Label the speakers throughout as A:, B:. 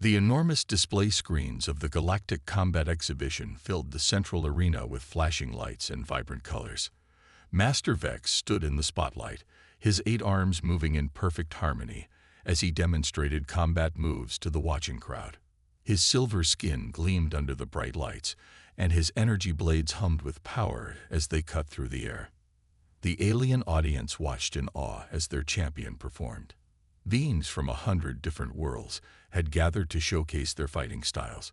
A: The enormous display screens of the Galactic Combat Exhibition filled the central arena with flashing lights and vibrant colors. Master Vex stood in the spotlight, his 8 arms moving in perfect harmony as he demonstrated combat moves to the watching crowd. His silver skin gleamed under the bright lights, and his energy blades hummed with power as they cut through the air. The alien audience watched in awe as their champion performed. Beings from 100 different worlds had gathered to showcase their fighting styles,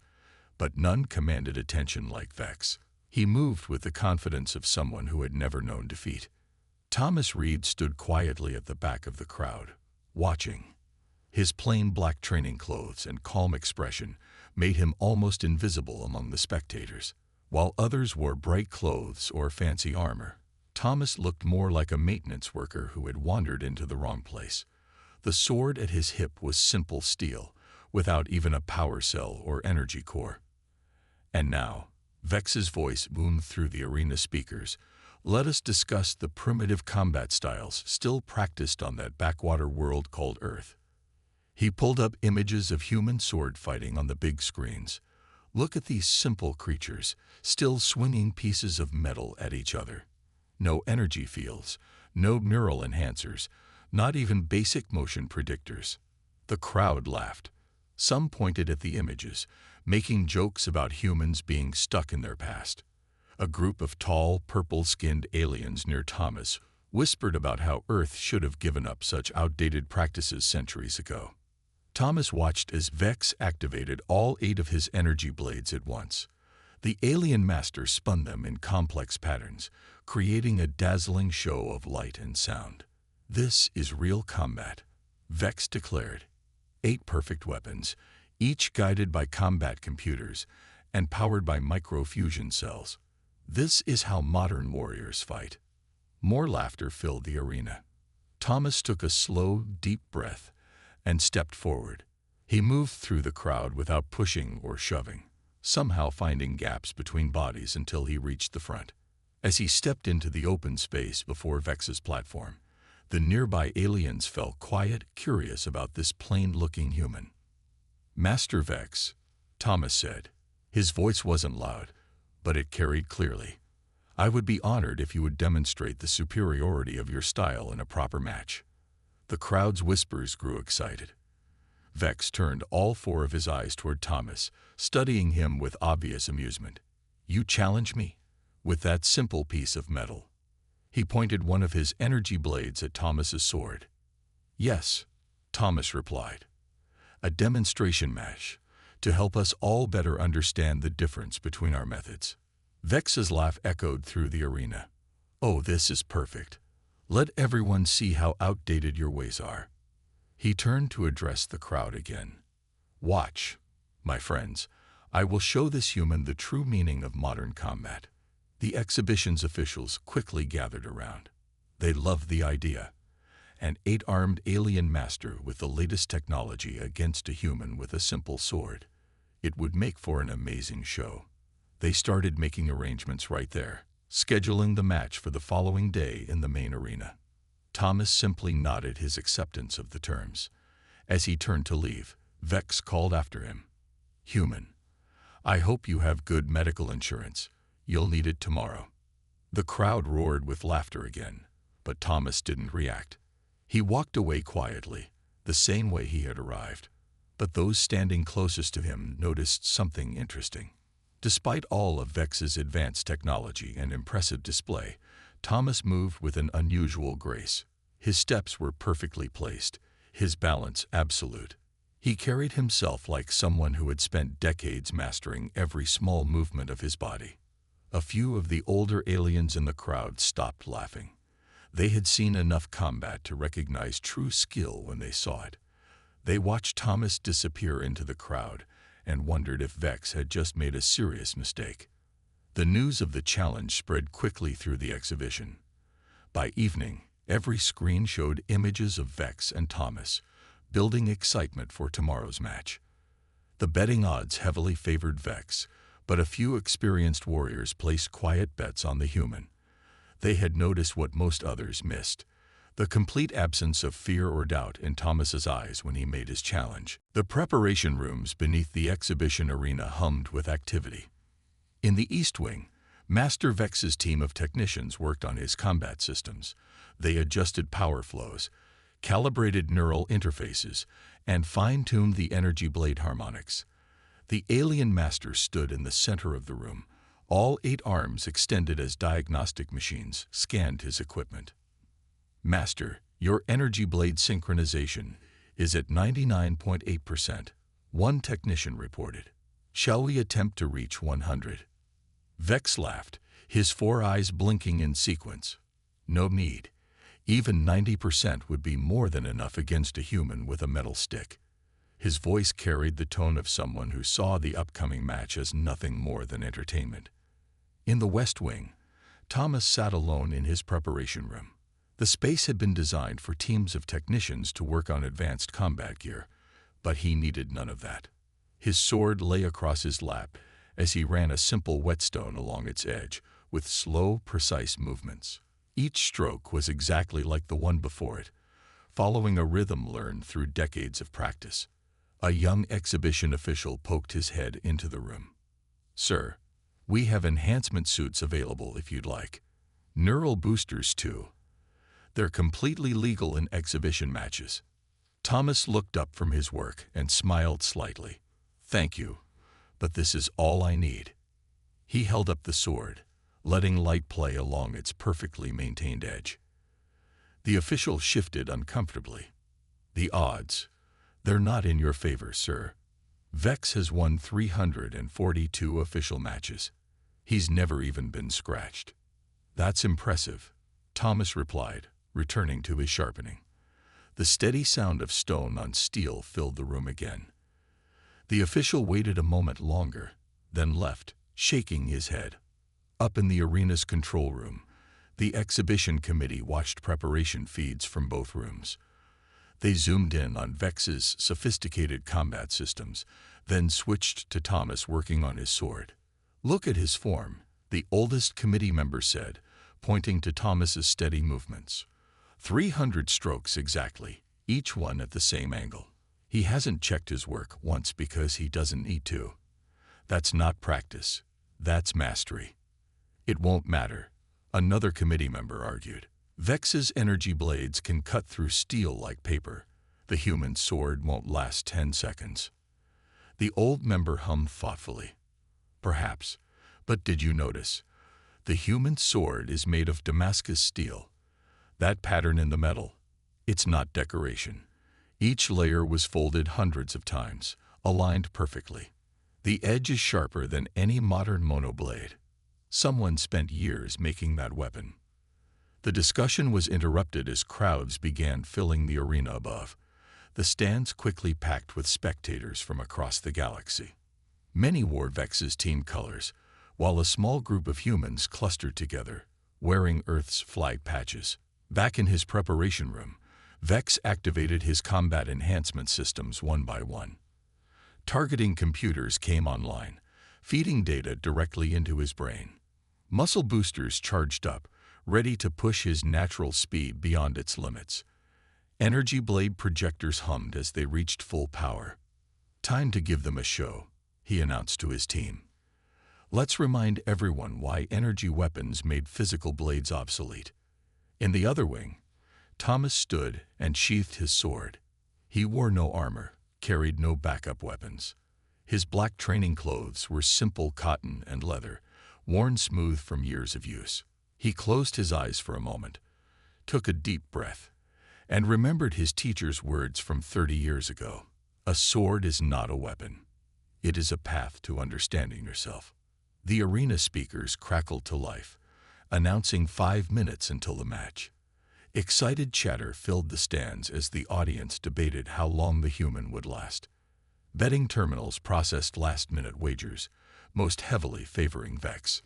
A: but none commanded attention like Vex. He moved with the confidence of someone who had never known defeat. Thomas Reed stood quietly at the back of the crowd, watching. His plain black training clothes and calm expression made him almost invisible among the spectators. While others wore bright clothes or fancy armor, Thomas looked more like a maintenance worker who had wandered into the wrong place. The sword at his hip was simple steel, without even a power cell or energy core. And now, Vex's voice boomed through the arena speakers. Let us discuss the primitive combat styles still practiced on that backwater world called Earth. He pulled up images of human sword fighting on the big screens. Look at these simple creatures, still swinging pieces of metal at each other. No energy fields, no neural enhancers, not even basic motion predictors. The crowd laughed. Some pointed at the images, making jokes about humans being stuck in their past. A group of tall, purple-skinned aliens near Thomas whispered about how Earth should have given up such outdated practices centuries ago. Thomas watched as Vex activated all 8 of his energy blades at once. The alien master spun them in complex patterns, creating a dazzling show of light and sound. This is real combat, Vex declared. 8 perfect weapons, each guided by combat computers and powered by micro-fusion cells. This is how modern warriors fight. More laughter filled the arena. Thomas took a slow, deep breath and stepped forward. He moved through the crowd without pushing or shoving, somehow finding gaps between bodies until he reached the front. As he stepped into the open space before Vex's platform, the nearby aliens fell quiet, curious about this plain-looking human. Master Vex, Thomas said. His voice wasn't loud, but it carried clearly. I would be honored if you would demonstrate the superiority of your style in a proper match. The crowd's whispers grew excited. Vex turned all 4 of his eyes toward Thomas, studying him with obvious amusement. You challenge me? With that simple piece of metal? He pointed one of his energy blades at Thomas's sword. Yes, Thomas replied. A demonstration match, to help us all better understand the difference between our methods. Vex's laugh echoed through the arena. Oh, this is perfect. Let everyone see how outdated your ways are. He turned to address the crowd again. Watch, my friends. I will show this human the true meaning of modern combat. The exhibition's officials quickly gathered around. They loved the idea. An 8-armed alien master with the latest technology against a human with a simple sword. It would make for an amazing show. They started making arrangements right there, scheduling the match for the following day in the main arena. Thomas simply nodded his acceptance of the terms. As he turned to leave, Vex called after him. Human, I hope you have good medical insurance. You'll need it tomorrow. The crowd roared with laughter again, but Thomas didn't react. He walked away quietly, the same way he had arrived. But those standing closest to him noticed something interesting. Despite all of Vex's advanced technology and impressive display, Thomas moved with an unusual grace. His steps were perfectly placed, his balance absolute. He carried himself like someone who had spent decades mastering every small movement of his body. A few of the older aliens in the crowd stopped laughing. They had seen enough combat to recognize true skill when they saw it. They watched Thomas disappear into the crowd and wondered if Vex had just made a serious mistake. The news of the challenge spread quickly through the exhibition. By evening, every screen showed images of Vex and Thomas, building excitement for tomorrow's match. The betting odds heavily favored Vex, but a few experienced warriors placed quiet bets on the human. They had noticed what most others missed: the complete absence of fear or doubt in Thomas's eyes when he made his challenge. The preparation rooms beneath the exhibition arena hummed with activity. In the East Wing, Master Vex's team of technicians worked on his combat systems. They adjusted power flows, calibrated neural interfaces, and fine-tuned the energy blade harmonics. The alien master stood in the center of the room. All 8 arms extended as diagnostic machines scanned his equipment. "Master, your energy blade synchronization is at 99.8%, one technician reported. Shall we attempt to reach 100? Vex laughed, his 4 eyes blinking in sequence. "No need. Even 90% would be more than enough against a human with a metal stick." His voice carried the tone of someone who saw the upcoming match as nothing more than entertainment. In the West Wing, Thomas sat alone in his preparation room. The space had been designed for teams of technicians to work on advanced combat gear, but he needed none of that. His sword lay across his lap as he ran a simple whetstone along its edge with slow, precise movements. Each stroke was exactly like the one before it, following a rhythm learned through decades of practice. A young exhibition official poked his head into the room. "Sir, we have enhancement suits available if you'd like. Neural boosters, too. They're completely legal in exhibition matches." Thomas looked up from his work and smiled slightly. "Thank you, but this is all I need." He held up the sword, letting light play along its perfectly maintained edge. The official shifted uncomfortably. "The odds, they're not in your favor, sir. Vex has won 342 official matches. He's never even been scratched." "That's impressive," Thomas replied, returning to his sharpening. The steady sound of stone on steel filled the room again. The official waited a moment longer, then left, shaking his head. Up in the arena's control room, the exhibition committee watched preparation feeds from both rooms. They zoomed in on Vex's sophisticated combat systems, then switched to Thomas working on his sword. "Look at his form," the oldest committee member said, pointing to Thomas's steady movements. 300 strokes exactly, each one at the same angle. He hasn't checked his work once because he doesn't need to. That's not practice, that's mastery. "It won't matter," another committee member argued. "Vex's energy blades can cut through steel like paper. The human sword won't last 10 seconds. The old member hummed thoughtfully. "Perhaps, but did you notice? The human sword is made of Damascus steel. That pattern in the metal, it's not decoration. Each layer was folded hundreds of times, aligned perfectly. The edge is sharper than any modern monoblade. Someone spent years making that weapon." The discussion was interrupted as crowds began filling the arena above. The stands quickly packed with spectators from across the galaxy. Many wore Vex's team colors, while a small group of humans clustered together, wearing Earth's flag patches. Back in his preparation room, Vex activated his combat enhancement systems one by one. Targeting computers came online, feeding data directly into his brain. Muscle boosters charged up, ready to push his natural speed beyond its limits. Energy blade projectors hummed as they reached full power. "Time to give them a show," he announced to his team. "Let's remind everyone why energy weapons made physical blades obsolete." In the other wing, Thomas stood and sheathed his sword. He wore no armor, carried no backup weapons. His black training clothes were simple cotton and leather, worn smooth from years of use. He closed his eyes for a moment, took a deep breath, and remembered his teacher's words from 30 years ago. "A sword is not a weapon. It is a path to understanding yourself." The arena speakers crackled to life, announcing 5 minutes until the match. Excited chatter filled the stands as the audience debated how long the human would last. Betting terminals processed last-minute wagers, most heavily favoring Vex.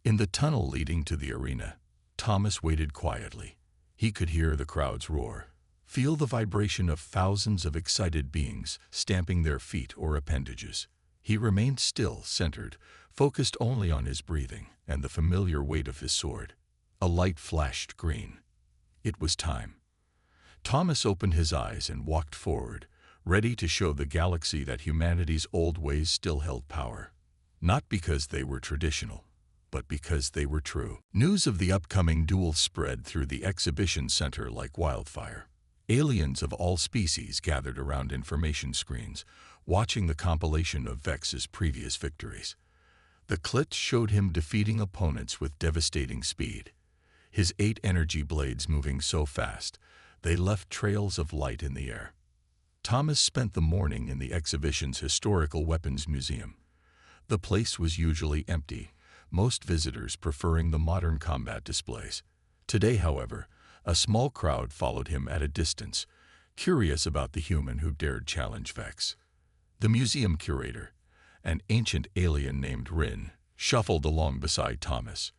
A: In the tunnel leading to the arena, Thomas waited quietly. He could hear the crowds roar, feel the vibration of thousands of excited beings stamping their feet or appendages. He remained still, centered, focused only on his breathing and the familiar weight of his sword. A light flashed green. It was time. Thomas opened his eyes and walked forward, ready to show the galaxy that humanity's old ways still held power. Not because they were traditional, but because they were true. News of the upcoming duel spread through the exhibition center like wildfire. Aliens of all species gathered around information screens, watching the compilation of Vex's previous victories. The clips showed him defeating opponents with devastating speed, his 8 energy blades moving so fast they left trails of light in the air. Thomas spent the morning in the exhibition's historical weapons museum. The place was usually empty, most visitors preferring the modern combat displays. Today, however, a small crowd followed him at a distance, curious about the human who dared challenge Vex. The museum curator, an ancient alien named Rin, shuffled along beside Thomas.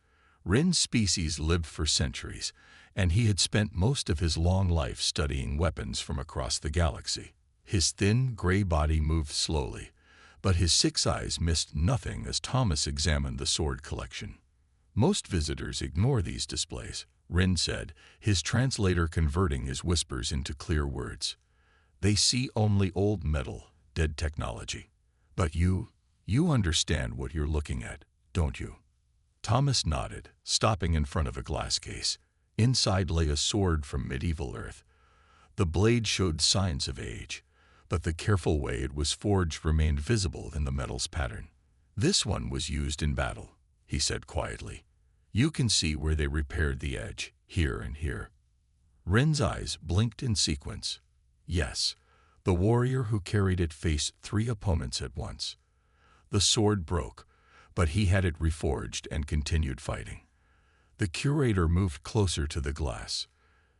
A: Rin's species lived for centuries, and he had spent most of his long life studying weapons from across the galaxy. His thin, gray body moved slowly, but his 6 eyes missed nothing as Thomas examined the sword collection. Most visitors ignore these displays, Rin said, his translator converting his whispers into clear words. They see only old metal, dead technology. But you understand what you're looking at, don't you? Thomas nodded, stopping in front of a glass case. Inside lay a sword from medieval Earth. The blade showed signs of age, but the careful way it was forged remained visible in the metal's pattern. This one was used in battle, he said quietly. You can see where they repaired the edge, here and here. Rin's eyes blinked in sequence. Yes, the warrior who carried it faced 3 opponents at once. The sword broke, but he had it reforged and continued fighting. The curator moved closer to the glass.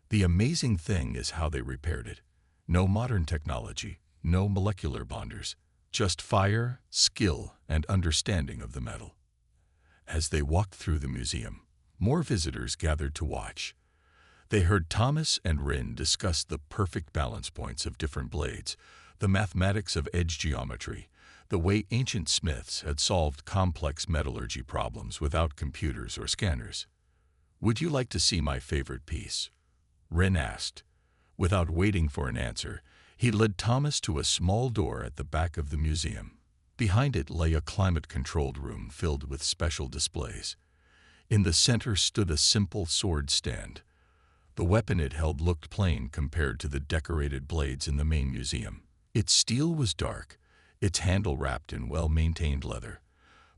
A: The amazing thing is how they repaired it. No modern technology, no molecular bonders, just fire, skill, and understanding of the metal. As they walked through the museum, more visitors gathered to watch. They heard Thomas and Rin discuss the perfect balance points of different blades, the mathematics of edge geometry, the way ancient smiths had solved complex metallurgy problems without computers or scanners. Would you like to see my favorite piece? Rin asked. Without waiting for an answer, he led Thomas to a small door at the back of the museum. Behind it lay a climate-controlled room filled with special displays. In the center stood a simple sword stand. The weapon it held looked plain compared to the decorated blades in the main museum. Its steel was dark, its handle wrapped in well-maintained leather,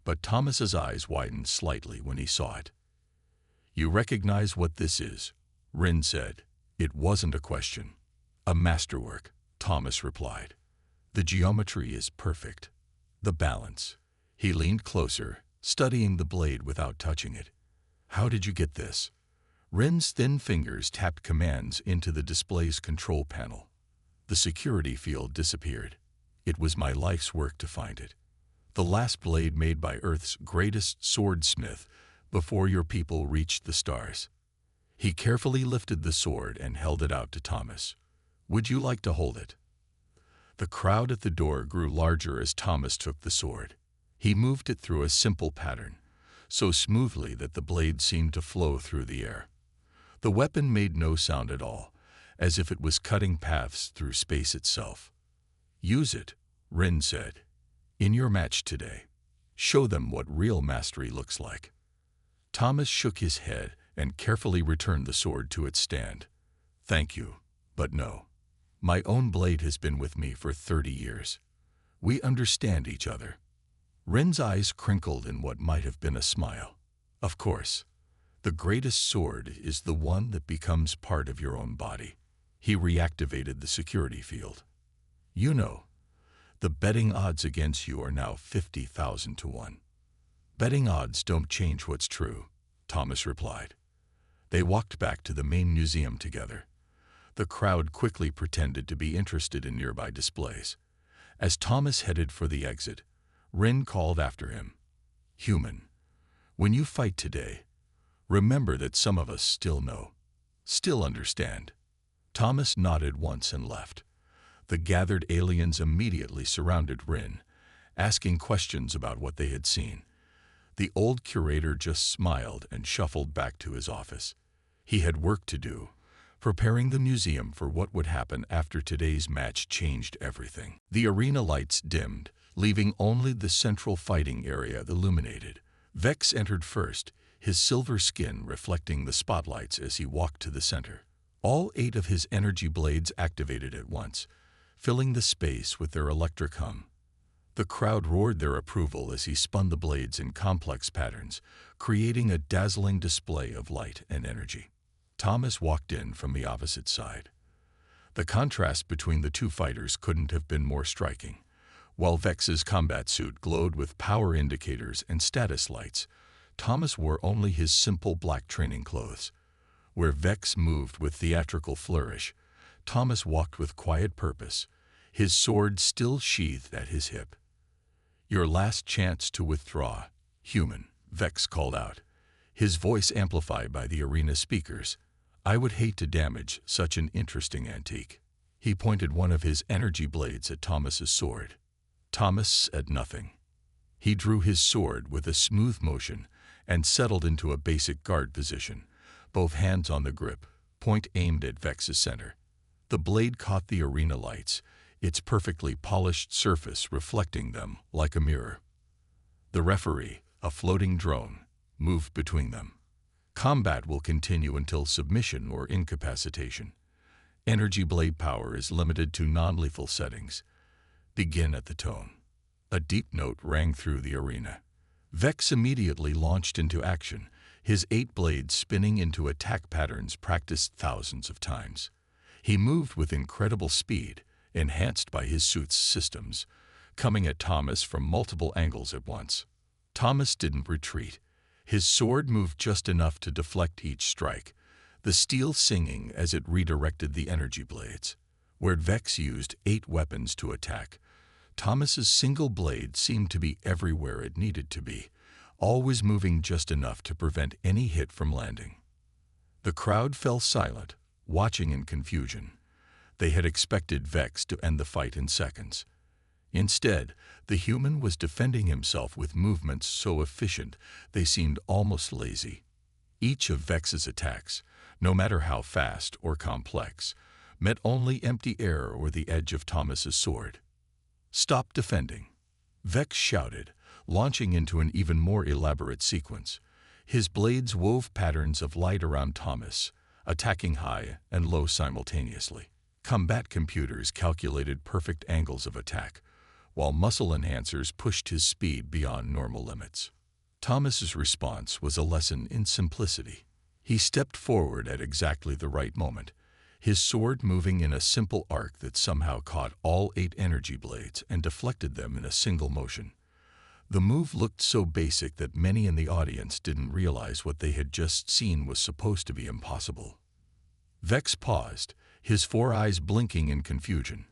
A: but Thomas's eyes widened slightly when he saw it. You recognize what this is, Rin said. It wasn't a question. A masterwork, Thomas replied. The geometry is perfect. The balance. He leaned closer, studying the blade without touching it. How did you get this? Rin's thin fingers tapped commands into the display's control panel. The security field disappeared. It was my life's work to find it. The last blade made by Earth's greatest swordsmith before your people reached the stars. He carefully lifted the sword and held it out to Thomas. Would you like to hold it? The crowd at the door grew larger as Thomas took the sword. He moved it through a simple pattern, so smoothly that the blade seemed to flow through the air. The weapon made no sound at all, as if it was cutting paths through space itself. Use it, Rin said. In your match today, show them what real mastery looks like. Thomas shook his head and carefully returned the sword to its stand. Thank you, but no. My own blade has been with me for 30 years. We understand each other. Rin's eyes crinkled in what might have been a smile. Of course, the greatest sword is the one that becomes part of your own body. He reactivated the security field. You know, the betting odds against you are now 50,000 to 1. Betting odds don't change what's true, Thomas replied. They walked back to the main museum together. The crowd quickly pretended to be interested in nearby displays. As Thomas headed for the exit, Rin called after him. Human, when you fight today, remember that some of us still know, still understand. Thomas nodded once and left. The gathered aliens immediately surrounded Rin, asking questions about what they had seen. The old curator just smiled and shuffled back to his office. He had work to do, preparing the museum for what would happen after today's match changed everything. The arena lights dimmed, leaving only the central fighting area illuminated. Vex entered first, his silver skin reflecting the spotlights as he walked to the center. All 8 of his energy blades activated at once, filling the space with their electric hum. The crowd roared their approval as he spun the blades in complex patterns, creating a dazzling display of light and energy. Thomas walked in from the opposite side. The contrast between the two fighters couldn't have been more striking. While Vex's combat suit glowed with power indicators and status lights, Thomas wore only his simple black training clothes. Where Vex moved with theatrical flourish, Thomas walked with quiet purpose, his sword still sheathed at his hip. "Your last chance to withdraw, human," Vex called out, his voice amplified by the arena speakers. "I would hate to damage such an interesting antique." He pointed one of his energy blades at Thomas's sword. Thomas said nothing. He drew his sword with a smooth motion and settled into a basic guard position, both hands on the grip, point aimed at Vex's center. The blade caught the arena lights, its perfectly polished surface reflecting them like a mirror. The referee, a floating drone, moved between them. Combat will continue until submission or incapacitation. Energy blade power is limited to non-lethal settings. Begin at the tone. A deep note rang through the arena. Vex immediately launched into action, his 8 blades spinning into attack patterns practiced thousands of times. He moved with incredible speed, enhanced by his suit's systems, coming at Thomas from multiple angles at once. Thomas didn't retreat. His sword moved just enough to deflect each strike, the steel singing as it redirected the energy blades. Where Vex used 8 weapons to attack, Thomas's single blade seemed to be everywhere it needed to be, always moving just enough to prevent any hit from landing. The crowd fell silent, watching in confusion. They had expected Vex to end the fight in seconds. Instead, the human was defending himself with movements so efficient they seemed almost lazy. Each of Vex's attacks, no matter how fast or complex, met only empty air or the edge of Thomas's sword. "Stop defending," Vex shouted, launching into an even more elaborate sequence. His blades wove patterns of light around Thomas, attacking high and low simultaneously. Combat computers calculated perfect angles of attack, while muscle enhancers pushed his speed beyond normal limits. Thomas's response was a lesson in simplicity. He stepped forward at exactly the right moment, his sword moving in a simple arc that somehow caught all 8 energy blades and deflected them in a single motion. The move looked so basic that many in the audience didn't realize what they had just seen was supposed to be impossible. Vex paused, his 4 eyes blinking in confusion.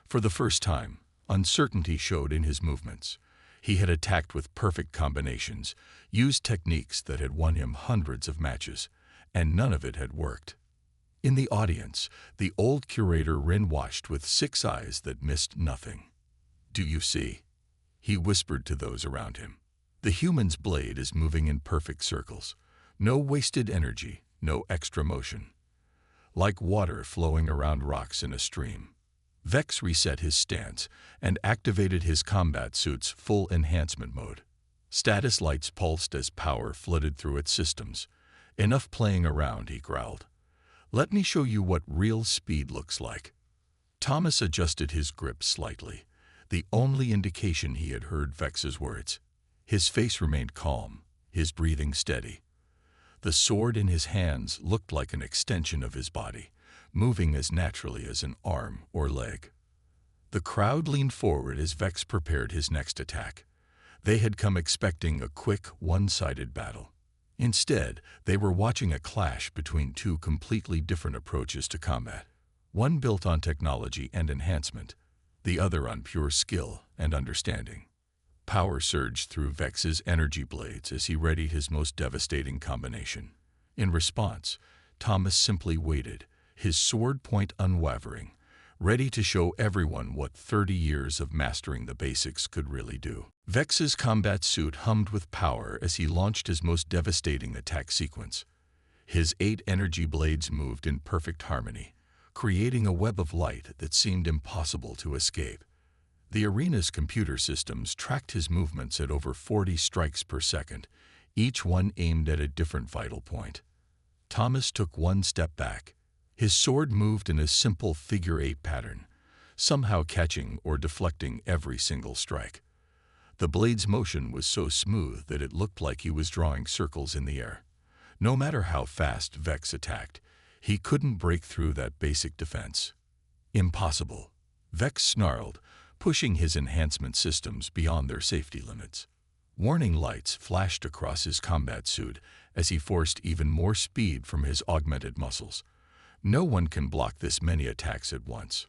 A: For the first time, uncertainty showed in his movements. He had attacked with perfect combinations, used techniques that had won him hundreds of matches, and none of it had worked. In the audience, the old curator Rin watched with 6 eyes that missed nothing. "Do you see?" he whispered to those around him. "The human's blade is moving in perfect circles. No wasted energy, no extra motion. Like water flowing around rocks in a stream." Vex reset his stance and activated his combat suit's full enhancement mode. Status lights pulsed as power flooded through its systems. "Enough playing around," he growled. "Let me show you what real speed looks like." Thomas adjusted his grip slightly, the only indication he had heard Vex's words. His face remained calm, his breathing steady. The sword in his hands looked like an extension of his body, moving as naturally as an arm or leg. The crowd leaned forward as Vex prepared his next attack. They had come expecting a quick, one-sided battle. Instead, they were watching a clash between 2 completely different approaches to combat. One built on technology and enhancement, the other on pure skill and understanding. Power surged through Vex's energy blades as he readied his most devastating combination. In response, Thomas simply waited, his sword point unwavering, ready to show everyone what 30 years of mastering the basics could really do. Vex's combat suit hummed with power as he launched his most devastating attack sequence. His 8 energy blades moved in perfect harmony, creating a web of light that seemed impossible to escape. The arena's computer systems tracked his movements at over 40 strikes per second, each one aimed at a different vital point. Thomas took one step back. His sword moved in a simple figure-8 pattern, somehow catching or deflecting every single strike. The blade's motion was so smooth that it looked like he was drawing circles in the air. No matter how fast Vex attacked, he couldn't break through that basic defense. Impossible. Vex snarled, pushing his enhancement systems beyond their safety limits. Warning lights flashed across his combat suit as he forced even more speed from his augmented muscles. No one can block this many attacks at once.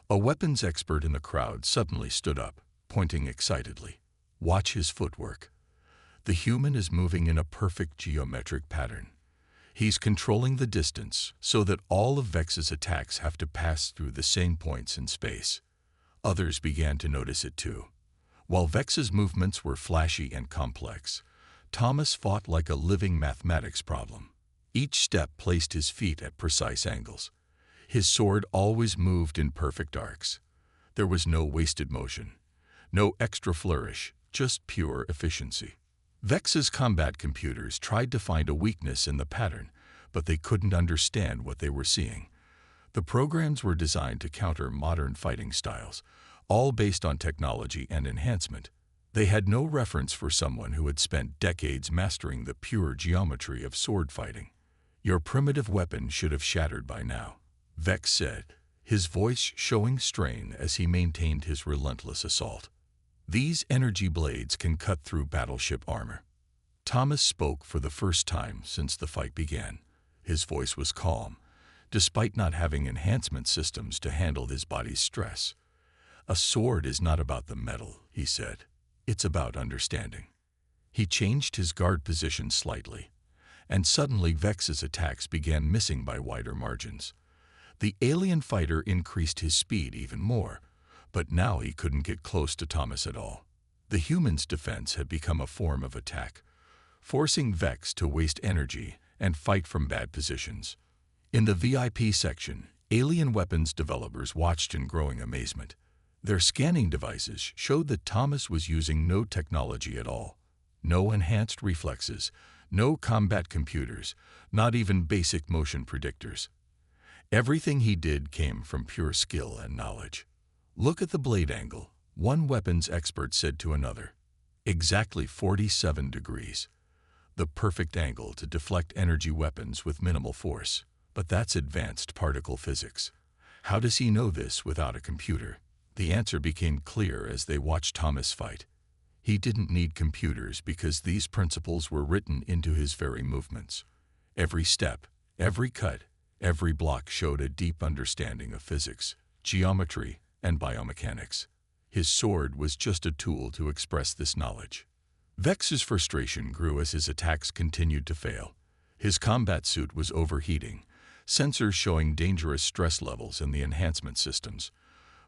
A: A weapons expert in the crowd suddenly stood up, pointing excitedly. Watch his footwork. The human is moving in a perfect geometric pattern. He's controlling the distance so that all of Vex's attacks have to pass through the same points in space. Others began to notice it too. While Vex's movements were flashy and complex, Thomas fought like a living mathematics problem. Each step placed his feet at precise angles. His sword always moved in perfect arcs. There was no wasted motion, no extra flourish, just pure efficiency. Vex's combat computers tried to find a weakness in the pattern, but they couldn't understand what they were seeing. The programs were designed to counter modern fighting styles, all based on technology and enhancement. They had no reference for someone who had spent decades mastering the pure geometry of sword fighting. Your primitive weapon should have shattered by now, Vex said, his voice showing strain as he maintained his relentless assault. These energy blades can cut through battleship armor. Thomas spoke for the first time since the fight began. His voice was calm, despite not having enhancement systems to handle his body's stress. A sword is not about the metal, he said. It's about understanding. He changed his guard position slightly, and suddenly Vex's attacks began missing by wider margins. The alien fighter increased his speed even more, but now he couldn't get close to Thomas at all. The human's defense had become a form of attack, forcing Vex to waste energy and fight from bad positions. In the VIP section, alien weapons developers watched in growing amazement. Their scanning devices showed that Thomas was using no technology at all. No enhanced reflexes, no combat computers, not even basic motion predictors. Everything he did came from pure skill and knowledge. Look at the blade angle, one weapons expert said to another. Exactly 47 degrees. The perfect angle to deflect energy weapons with minimal force. But that's advanced particle physics. How does he know this without a computer? The answer became clear as they watched Thomas fight. He didn't need computers because these principles were written into his very movements. Every step, every cut, every block showed a deep understanding of physics, geometry, and biomechanics. His sword was just a tool to express this knowledge. Vex's frustration grew as his attacks continued to fail. His combat suit was overheating, sensors showing dangerous stress levels in the enhancement systems.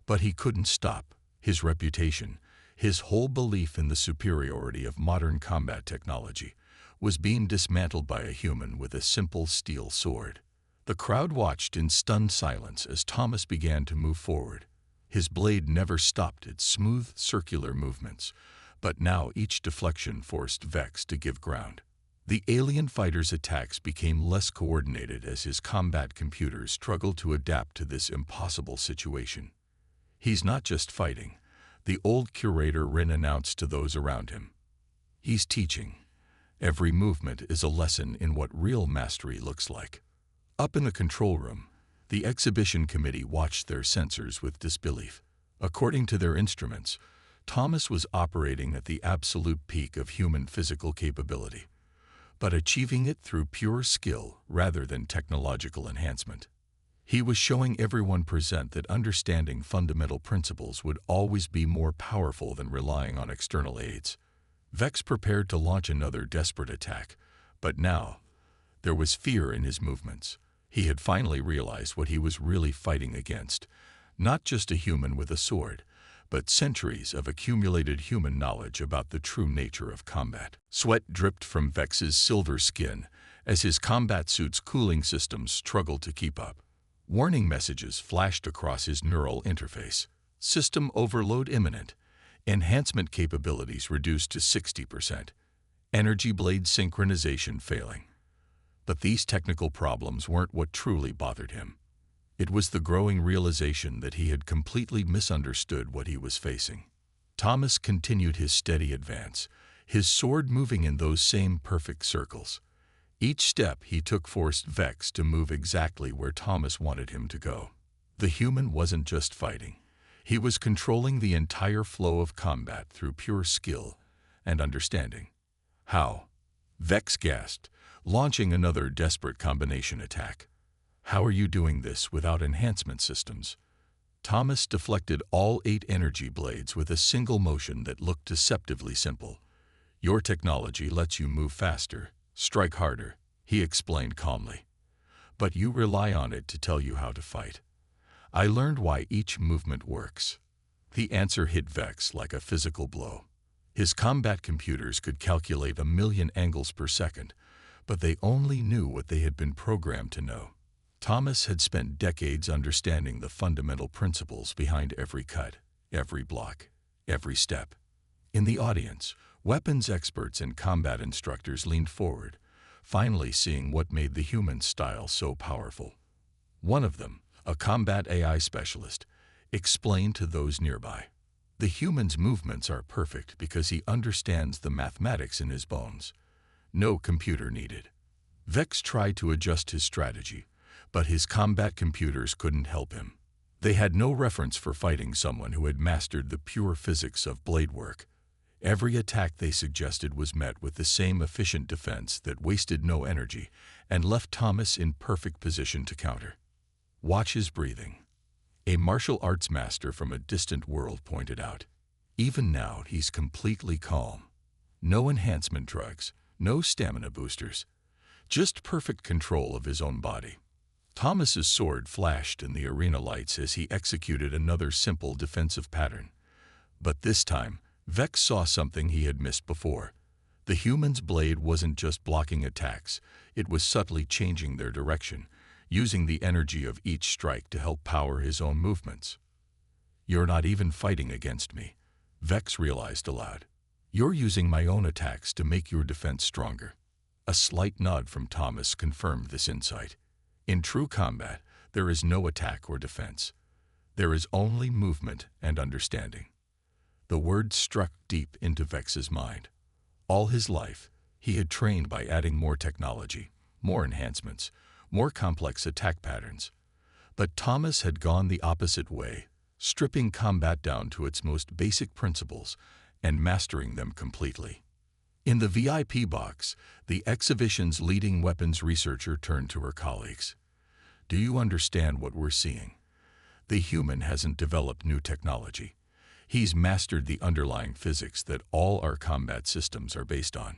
A: But he couldn't stop. His reputation, his whole belief in the superiority of modern combat technology, was being dismantled by a human with a simple steel sword. The crowd watched in stunned silence as Thomas began to move forward. His blade never stopped its smooth, circular movements, but now each deflection forced Vex to give ground. The alien fighter's attacks became less coordinated as his combat computers struggled to adapt to this impossible situation. He's not just fighting, the old curator Rin announced to those around him. He's teaching. Every movement is a lesson in what real mastery looks like. Up in the control room, the exhibition committee watched their sensors with disbelief. According to their instruments, Thomas was operating at the absolute peak of human physical capability, but achieving it through pure skill rather than technological enhancement. He was showing everyone present that understanding fundamental principles would always be more powerful than relying on external aids. Vex prepared to launch another desperate attack, but now there was fear in his movements. He had finally realized what he was really fighting against, not just a human with a sword, but centuries of accumulated human knowledge about the true nature of combat. Sweat dripped from Vex's silver skin as his combat suit's cooling systems struggled to keep up. Warning messages flashed across his neural interface. System overload imminent. Enhancement capabilities reduced to 60%. Energy blade synchronization failing. But these technical problems weren't what truly bothered him. It was the growing realization that he had completely misunderstood what he was facing. Thomas continued his steady advance, his sword moving in those same perfect circles. Each step he took forced Vex to move exactly where Thomas wanted him to go. The human wasn't just fighting. He was controlling the entire flow of combat through pure skill and understanding. How? Vex gasped, launching another desperate combination attack. How are you doing this without enhancement systems? Thomas deflected all 8 energy blades with a single motion that looked deceptively simple. Your technology lets you move faster, strike harder, he explained calmly. But you rely on it to tell you how to fight. I learned why each movement works. The answer hit Vex like a physical blow. His combat computers could calculate 1,000,000 angles per second, but they only knew what they had been programmed to know. Thomas had spent decades understanding the fundamental principles behind every cut, every block, every step. In the audience, weapons experts and combat instructors leaned forward, finally seeing what made the human style so powerful. One of them, a combat AI specialist, explained to those nearby. The human's movements are perfect because he understands the mathematics in his bones. No computer needed. Vex tried to adjust his strategy, but his combat computers couldn't help him. They had no reference for fighting someone who had mastered the pure physics of blade work. Every attack they suggested was met with the same efficient defense that wasted no energy and left Thomas in perfect position to counter. Watch his breathing, a martial arts master from a distant world pointed out. Even now, he's completely calm. No enhancement drugs, no stamina boosters, just perfect control of his own body. Thomas's sword flashed in the arena lights as he executed another simple defensive pattern. But this time, Vex saw something he had missed before. The human's blade wasn't just blocking attacks, it was subtly changing their direction, using the energy of each strike to help power his own movements. You're not even fighting against me, Vex realized aloud. You're using my own attacks to make your defense stronger. A slight nod from Thomas confirmed this insight. In true combat, there is no attack or defense. There is only movement and understanding. The words struck deep into Vex's mind. All his life, he had trained by adding more technology, more enhancements, more complex attack patterns. But Thomas had gone the opposite way, stripping combat down to its most basic principles and mastering them completely. In the VIP box, the exhibition's leading weapons researcher turned to her colleagues. Do you understand what we're seeing? The human hasn't developed new technology. He's mastered the underlying physics that all our combat systems are based on.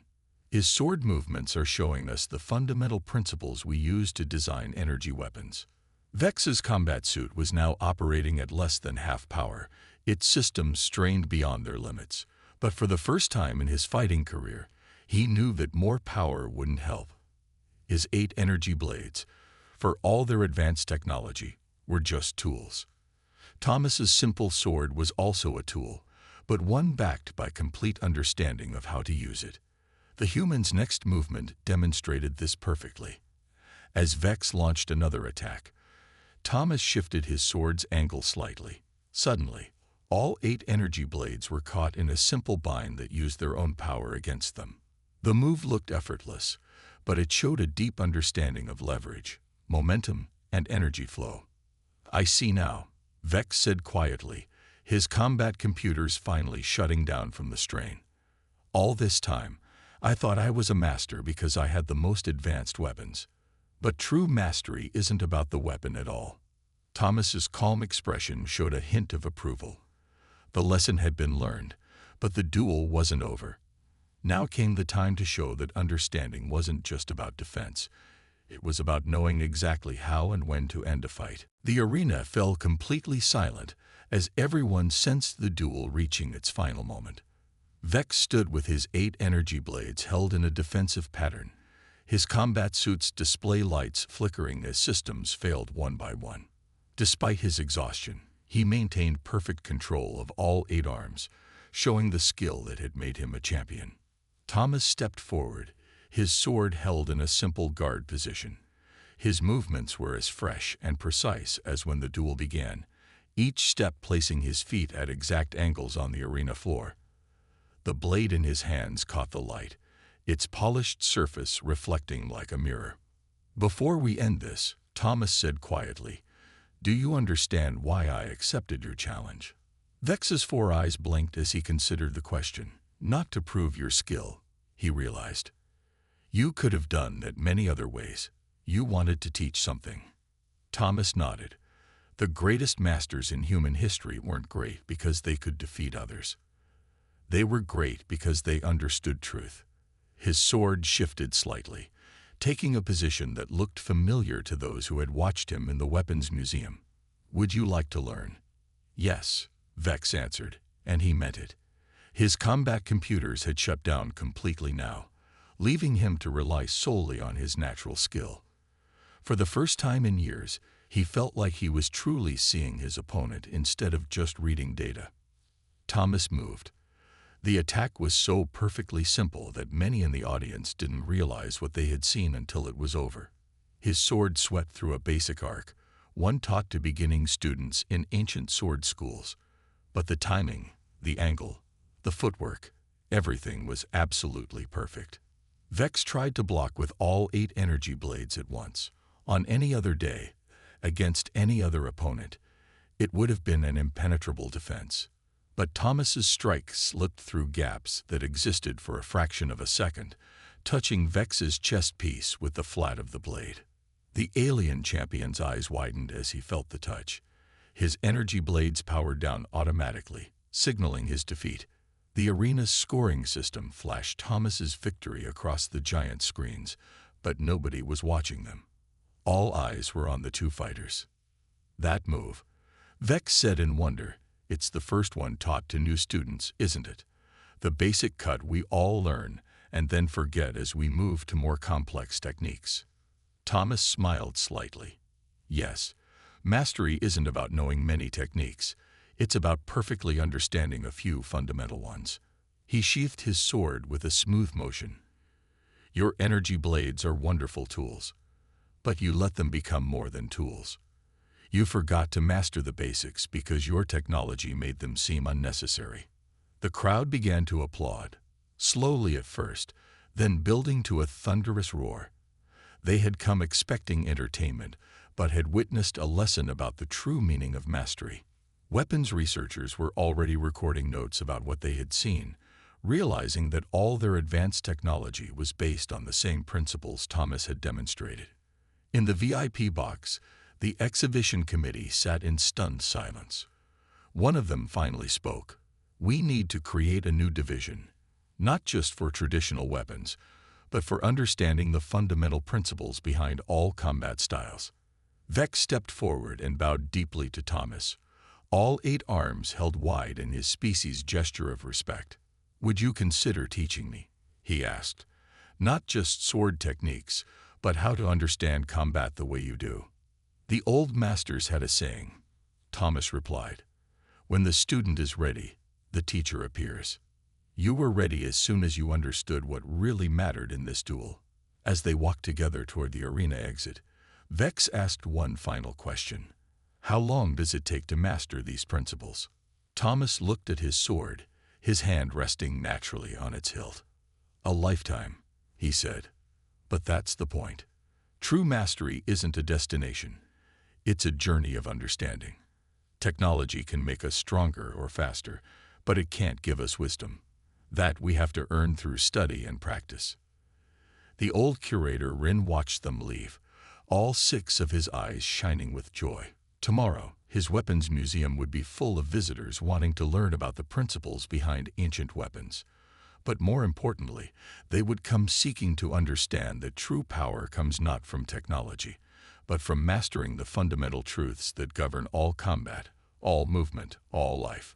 A: His sword movements are showing us the fundamental principles we use to design energy weapons. Vex's combat suit was now operating at less than half power, its systems strained beyond their limits. But for the first time in his fighting career, he knew that more power wouldn't help. His 8 energy blades, for all their advanced technology, were just tools. Thomas's simple sword was also a tool, but one backed by complete understanding of how to use it. The human's next movement demonstrated this perfectly. As Vex launched another attack, Thomas shifted his sword's angle slightly. Suddenly, all 8 energy blades were caught in a simple bind that used their own power against them. The move looked effortless, but it showed a deep understanding of leverage, momentum, and energy flow. I see now, Vex said quietly, his combat computers finally shutting down from the strain. All this time, I thought I was a master because I had the most advanced weapons. But true mastery isn't about the weapon at all. Thomas's calm expression showed a hint of approval. The lesson had been learned, but the duel wasn't over. Now came the time to show that understanding wasn't just about defense. It was about knowing exactly how and when to end a fight. The arena fell completely silent as everyone sensed the duel reaching its final moment. Vex stood with his 8 energy blades held in a defensive pattern, his combat suit's display lights flickering as systems failed one by one. Despite his exhaustion, he maintained perfect control of all 8 arms, showing the skill that had made him a champion. Thomas stepped forward, his sword held in a simple guard position. His movements were as fresh and precise as when the duel began, each step placing his feet at exact angles on the arena floor. The blade in his hands caught the light, its polished surface reflecting like a mirror. "Before we end this," Thomas said quietly, "do you understand why I accepted your challenge?" Vex's 4 eyes blinked as he considered the question. "Not to prove your skill," he realized. "You could have done that many other ways. You wanted to teach something." Thomas nodded. The greatest masters in human history weren't great because they could defeat others. They were great because they understood truth. His sword shifted slightly, taking a position that looked familiar to those who had watched him in the weapons museum. "Would you like to learn?" "Yes," Vex answered, and he meant it. His combat computers had shut down completely now, leaving him to rely solely on his natural skill. For the first time in years, he felt like he was truly seeing his opponent instead of just reading data. Thomas moved. The attack was so perfectly simple that many in the audience didn't realize what they had seen until it was over. His sword swept through a basic arc, one taught to beginning students in ancient sword schools. But the timing, the angle, the footwork, everything was absolutely perfect. Vex tried to block with all 8 energy blades at once. On any other day, against any other opponent, it would have been an impenetrable defense. But Thomas's strike slipped through gaps that existed for a fraction of a second, touching Vex's chest piece with the flat of the blade. The alien champion's eyes widened as he felt the touch. His energy blades powered down automatically, signaling his defeat. The arena's scoring system flashed Thomas's victory across the giant screens, but nobody was watching them. All eyes were on the 2 fighters. "That move," Vex said in wonder, "it's the first one taught to new students, isn't it? The basic cut we all learn and then forget as we move to more complex techniques." Thomas smiled slightly. "Yes, mastery isn't about knowing many techniques. It's about perfectly understanding a few fundamental ones." He sheathed his sword with a smooth motion. "Your energy blades are wonderful tools, but you let them become more than tools. You forgot to master the basics because your technology made them seem unnecessary." The crowd began to applaud, slowly at first, then building to a thunderous roar. They had come expecting entertainment, but had witnessed a lesson about the true meaning of mastery. Weapons researchers were already recording notes about what they had seen, realizing that all their advanced technology was based on the same principles Thomas had demonstrated. In the VIP box, the exhibition committee sat in stunned silence. One of them finally spoke. "We need to create a new division, not just for traditional weapons, but for understanding the fundamental principles behind all combat styles." Vex stepped forward and bowed deeply to Thomas, all 8 arms held wide in his species' gesture of respect. "Would you consider teaching me?" he asked. "Not just sword techniques, but how to understand combat the way you do." "The old masters had a saying," Thomas replied. "When the student is ready, the teacher appears." You were ready as soon as you understood what really mattered in this duel. As they walked together toward the arena exit, Vex asked one final question. "How long does it take to master these principles?" Thomas looked at his sword, his hand resting naturally on its hilt. "A lifetime," he said. "But that's the point. True mastery isn't a destination. It's a journey of understanding. Technology can make us stronger or faster, but it can't give us wisdom. That we have to earn through study and practice." The old curator Rin watched them leave, all 6 of his eyes shining with joy. Tomorrow, his weapons museum would be full of visitors wanting to learn about the principles behind ancient weapons. But more importantly, they would come seeking to understand that true power comes not from technology, but from mastering the fundamental truths that govern all combat, all movement, all life.